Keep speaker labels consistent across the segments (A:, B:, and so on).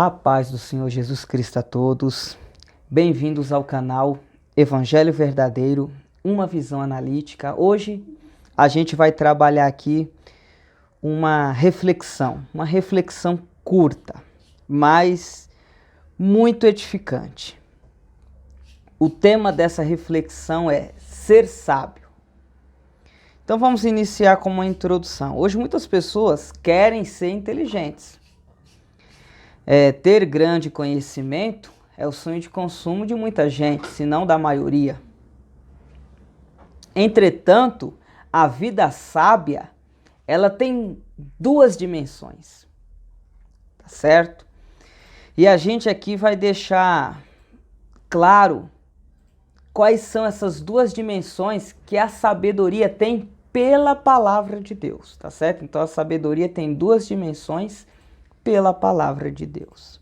A: A paz do Senhor Jesus Cristo a todos. Bem-vindos ao canal Evangelho Verdadeiro, uma visão analítica. Hoje a gente vai trabalhar aqui uma reflexão curta, mas muito edificante. O tema dessa reflexão é ser sábio. Então vamos iniciar com uma introdução. Hoje muitas pessoas querem ser inteligentes. Ter grande conhecimento é o sonho de consumo de muita gente, se não da maioria. Entretanto, a vida sábia, ela tem duas dimensões, tá certo? E a gente aqui vai deixar claro quais são essas duas dimensões que a sabedoria tem pela palavra de Deus, tá certo? Então a sabedoria tem duas dimensões pela palavra de Deus.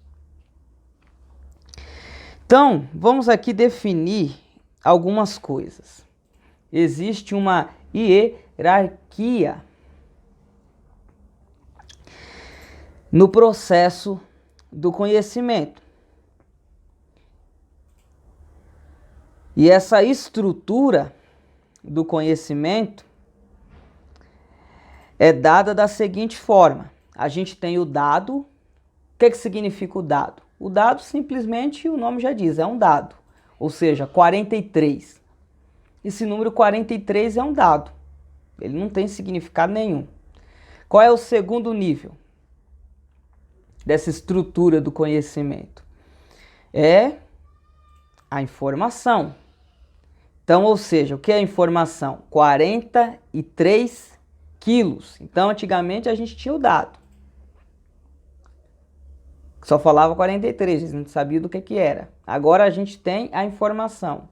A: Então, vamos aqui definir algumas coisas. Existe uma hierarquia no processo do conhecimento. E essa estrutura do conhecimento é dada da seguinte forma. A gente tem o dado. O que significa o dado? O dado, simplesmente, o nome já diz, é um dado. Ou seja, 43. Esse número 43 é um dado. Ele não tem significado nenhum. Qual é o segundo nível dessa estrutura do conhecimento? É a informação. Então, ou seja, o que é informação? 43 quilos. Então, antigamente, a gente tinha o dado. Só falava 43, a gente não sabia do que era. Agora a gente tem a informação.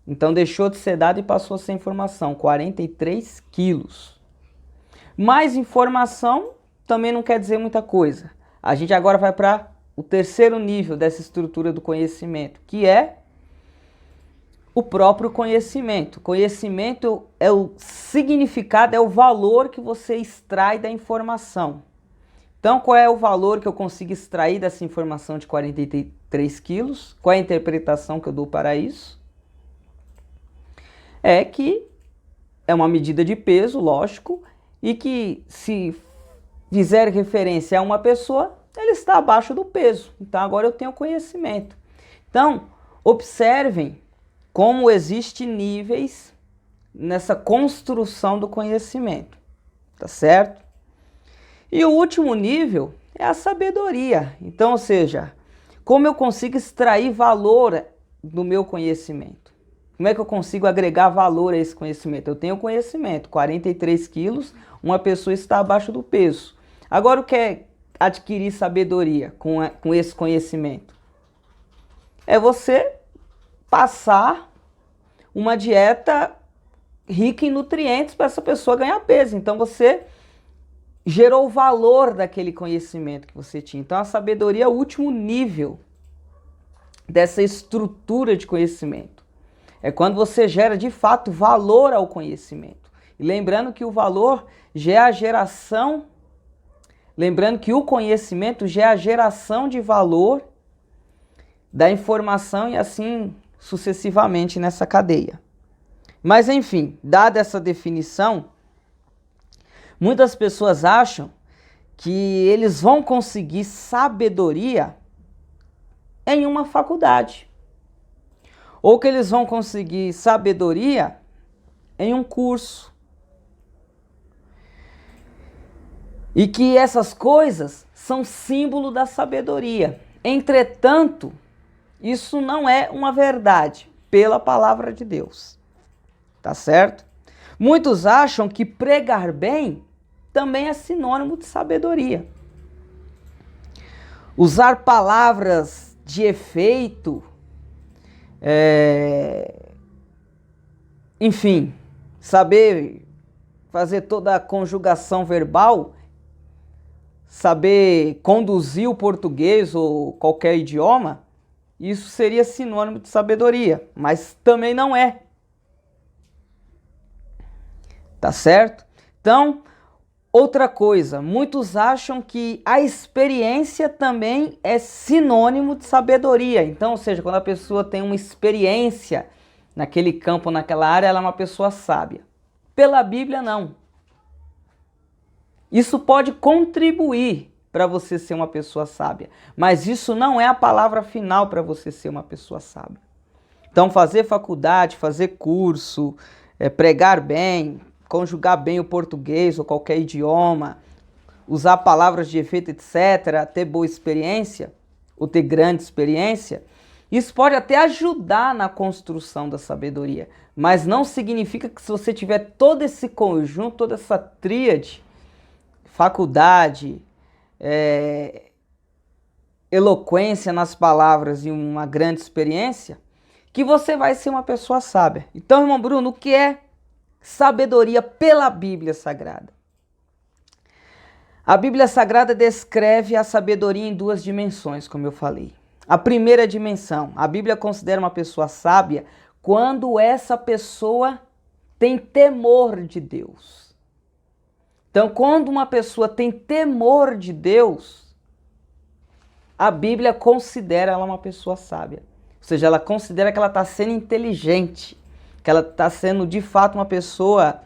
A: Então deixou de ser dado e passou a ser informação, 43 quilos. Mais informação também não quer dizer muita coisa. A gente agora vai para o terceiro nível dessa estrutura do conhecimento, que é o próprio conhecimento. Conhecimento é o significado, é o valor que você extrai da informação. Então, qual é o valor que eu consigo extrair dessa informação de 43 quilos? Qual é a interpretação que eu dou para isso? É que é uma medida de peso, lógico, e que se fizer referência a uma pessoa, ele está abaixo do peso. Então, agora eu tenho conhecimento. Então, observem como existem níveis nessa construção do conhecimento, tá certo? E o último nível é a sabedoria. Então, ou seja, como eu consigo extrair valor do meu conhecimento? Como é que eu consigo agregar valor a esse conhecimento? Eu tenho conhecimento, 43 quilos, uma pessoa está abaixo do peso. Agora, o que é adquirir sabedoria com esse conhecimento? É você passar uma dieta rica em nutrientes para essa pessoa ganhar peso. Então, você gerou o valor daquele conhecimento que você tinha. Então, a sabedoria é o último nível dessa estrutura de conhecimento. É quando você gera, de fato, valor ao conhecimento. E lembrando que o valor já é a geração, lembrando que o conhecimento já é a geração de valor da informação e assim sucessivamente nessa cadeia. Mas, enfim, dada essa definição, muitas pessoas acham que eles vão conseguir sabedoria em uma faculdade. Ou que eles vão conseguir sabedoria em um curso. E que essas coisas são símbolo da sabedoria. Entretanto, isso não é uma verdade pela palavra de Deus. Tá certo? Muitos acham que pregar bem também é sinônimo de sabedoria. Usar palavras de efeito, enfim, saber fazer toda a conjugação verbal, saber conduzir o português ou qualquer idioma, isso seria sinônimo de sabedoria, mas também não é. Tá certo? Então, Outra coisa, muitos acham que a experiência também é sinônimo de sabedoria. Então, ou seja, quando a pessoa tem uma experiência naquele campo, naquela área, ela é uma pessoa sábia. Pela Bíblia, não. Isso pode contribuir para você ser uma pessoa sábia, mas isso não é a palavra final para você ser uma pessoa sábia. Então, fazer faculdade, fazer curso, pregar bem, conjugar bem o português ou qualquer idioma, usar palavras de efeito, etc., ter boa experiência, ou ter grande experiência, isso pode até ajudar na construção da sabedoria, mas não significa que se você tiver todo esse conjunto, toda essa tríade, faculdade, eloquência nas palavras e uma grande experiência, que você vai ser uma pessoa sábia. Então, irmão Bruno, o que é sabedoria pela Bíblia Sagrada? A Bíblia Sagrada descreve a sabedoria em duas dimensões, como eu falei. A primeira dimensão, a Bíblia considera uma pessoa sábia quando essa pessoa tem temor de Deus. Então, quando uma pessoa tem temor de Deus, a Bíblia considera ela uma pessoa sábia. Ou seja, ela considera que ela está sendo inteligente, que ela está sendo de fato uma pessoa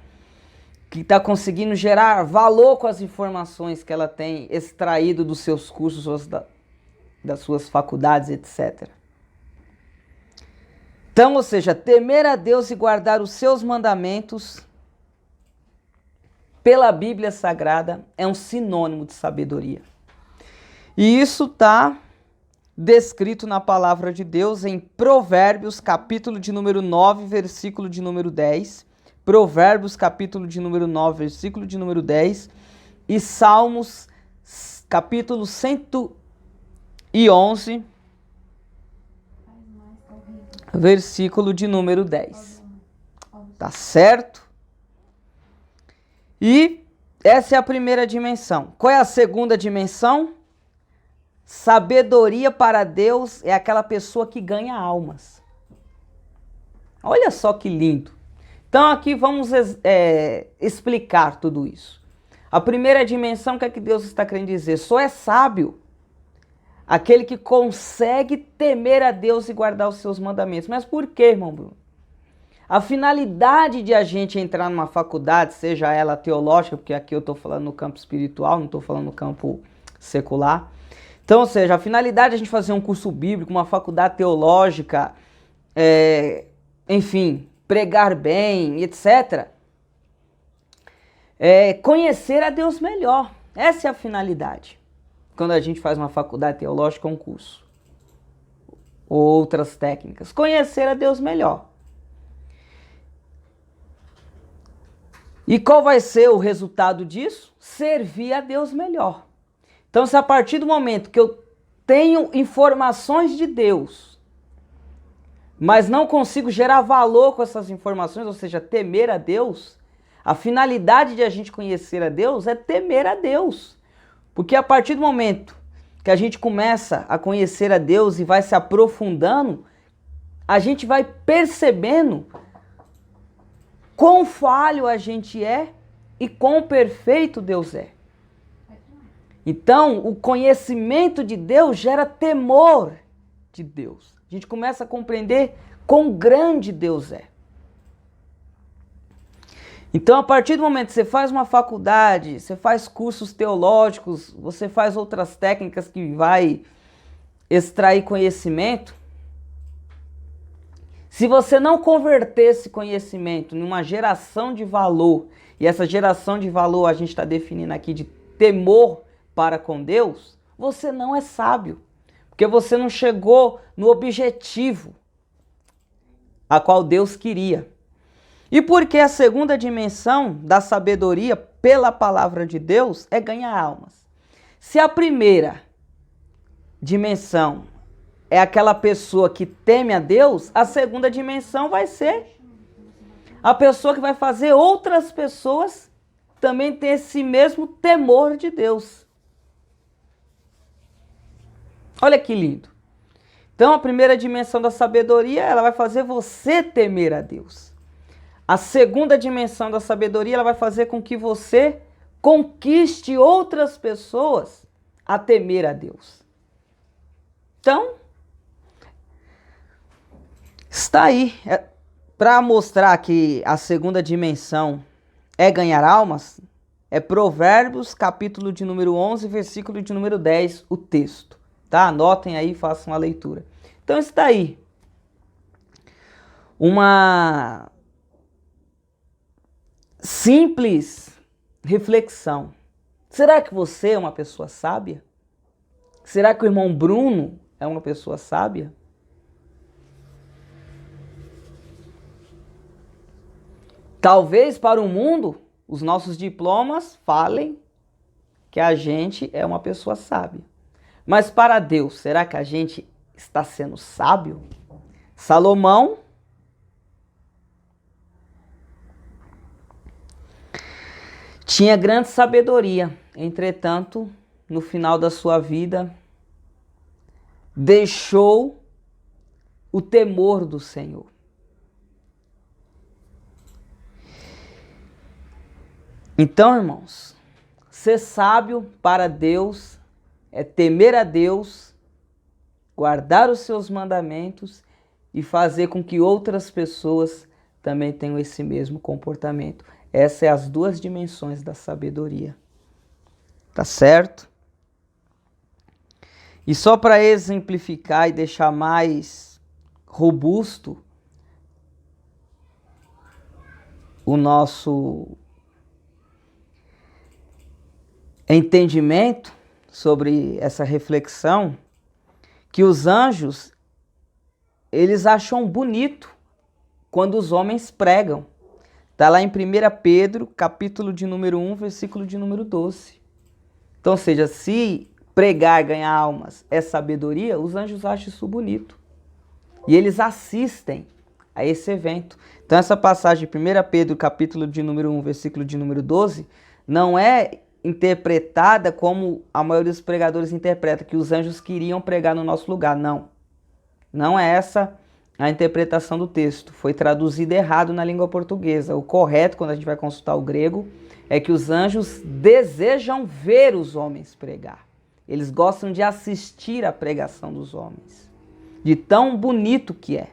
A: que está conseguindo gerar valor com as informações que ela tem extraído dos seus cursos, das suas faculdades, etc. Então, ou seja, temer a Deus e guardar os seus mandamentos pela Bíblia Sagrada é um sinônimo de sabedoria. E isso está descrito na palavra de Deus em Provérbios, capítulo de número 9, versículo de número 10. Provérbios, capítulo de número 9, versículo de número 10. E Salmos, capítulo 111, versículo de número 10. Tá certo? E essa é a primeira dimensão. Qual é a segunda dimensão? Sabedoria para Deus é aquela pessoa que ganha almas. Olha só que lindo. Então aqui vamos explicar tudo isso. A primeira dimensão, o que é que Deus está querendo dizer? Só é sábio aquele que consegue temer a Deus e guardar os seus mandamentos. Mas por quê, irmão Bruno? A finalidade de a gente entrar numa faculdade, seja ela teológica, porque aqui eu estou falando no campo espiritual, não estou falando no campo secular. Então, ou seja, a finalidade de a gente fazer um curso bíblico, uma faculdade teológica, enfim, pregar bem, etc., conhecer a Deus melhor. Essa é a finalidade. Quando a gente faz uma faculdade teológica ou um curso. Ou outras técnicas. Conhecer a Deus melhor. E qual vai ser o resultado disso? Servir a Deus melhor. Então, se a partir do momento que eu tenho informações de Deus, mas não consigo gerar valor com essas informações, ou seja, temer a Deus, a finalidade de a gente conhecer a Deus é temer a Deus. Porque a partir do momento que a gente começa a conhecer a Deus e vai se aprofundando, a gente vai percebendo quão falho a gente é e quão perfeito Deus é. Então, o conhecimento de Deus gera temor de Deus. A gente começa a compreender quão grande Deus é. Então, a partir do momento que você faz uma faculdade, você faz cursos teológicos, você faz outras técnicas que vai extrair conhecimento, se você não converter esse conhecimento numa geração de valor, e essa geração de valor a gente está definindo aqui de temor para com Deus, você não é sábio, porque você não chegou no objetivo a qual Deus queria. E porque a segunda dimensão da sabedoria pela palavra de Deus é ganhar almas. Se a primeira dimensão é aquela pessoa que teme a Deus, a segunda dimensão vai ser a pessoa que vai fazer outras pessoas também ter esse mesmo temor de Deus. Olha que lindo. Então, a primeira dimensão da sabedoria, ela vai fazer você temer a Deus. A segunda dimensão da sabedoria, ela vai fazer com que você conquiste outras pessoas a temer a Deus. Então, está aí. Para mostrar que a segunda dimensão é ganhar almas, é Provérbios, capítulo de número 11, versículo de número 10, o texto. Tá? Anotem aí e façam a leitura. Então está aí. Uma simples reflexão. Será que você é uma pessoa sábia? Será que o irmão Bruno é uma pessoa sábia? Talvez para o mundo, os nossos diplomas falem que a gente é uma pessoa sábia. Mas para Deus, será que a gente está sendo sábio? Salomão tinha grande sabedoria, entretanto, no final da sua vida, deixou o temor do Senhor. Então, irmãos, ser sábio para Deus é temer a Deus, guardar os seus mandamentos e fazer com que outras pessoas também tenham esse mesmo comportamento. Essas são as duas dimensões da sabedoria. Tá certo? E só para exemplificar e deixar mais robusto o nosso entendimento sobre essa reflexão, que os anjos, eles acham bonito quando os homens pregam. Está lá em 1 Pedro, capítulo de número 1, versículo de número 12. Então, ou seja, se pregar, ganhar almas é sabedoria, os anjos acham isso bonito. E eles assistem a esse evento. Então, essa passagem de 1 Pedro, capítulo de número 1, versículo de número 12, não é interpretada como a maioria dos pregadores interpreta, que os anjos queriam pregar no nosso lugar. Não. Não é essa a interpretação do texto. Foi traduzido errado na língua portuguesa. O correto, quando a gente vai consultar o grego, é que os anjos desejam ver os homens pregar. Eles gostam de assistir à pregação dos homens. De tão bonito que é.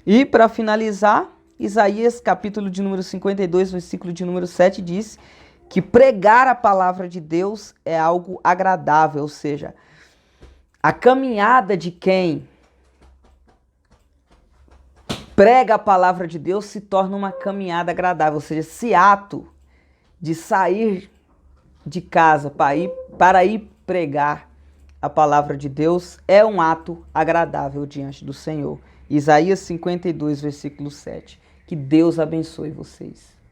A: E para finalizar, Isaías, capítulo de número 52, versículo de número 7, diz que pregar a palavra de Deus é algo agradável, ou seja, a caminhada de quem prega a palavra de Deus se torna uma caminhada agradável, ou seja, esse ato de sair de casa para ir pregar a palavra de Deus é um ato agradável diante do Senhor. Isaías 52, versículo 7. Que Deus abençoe vocês.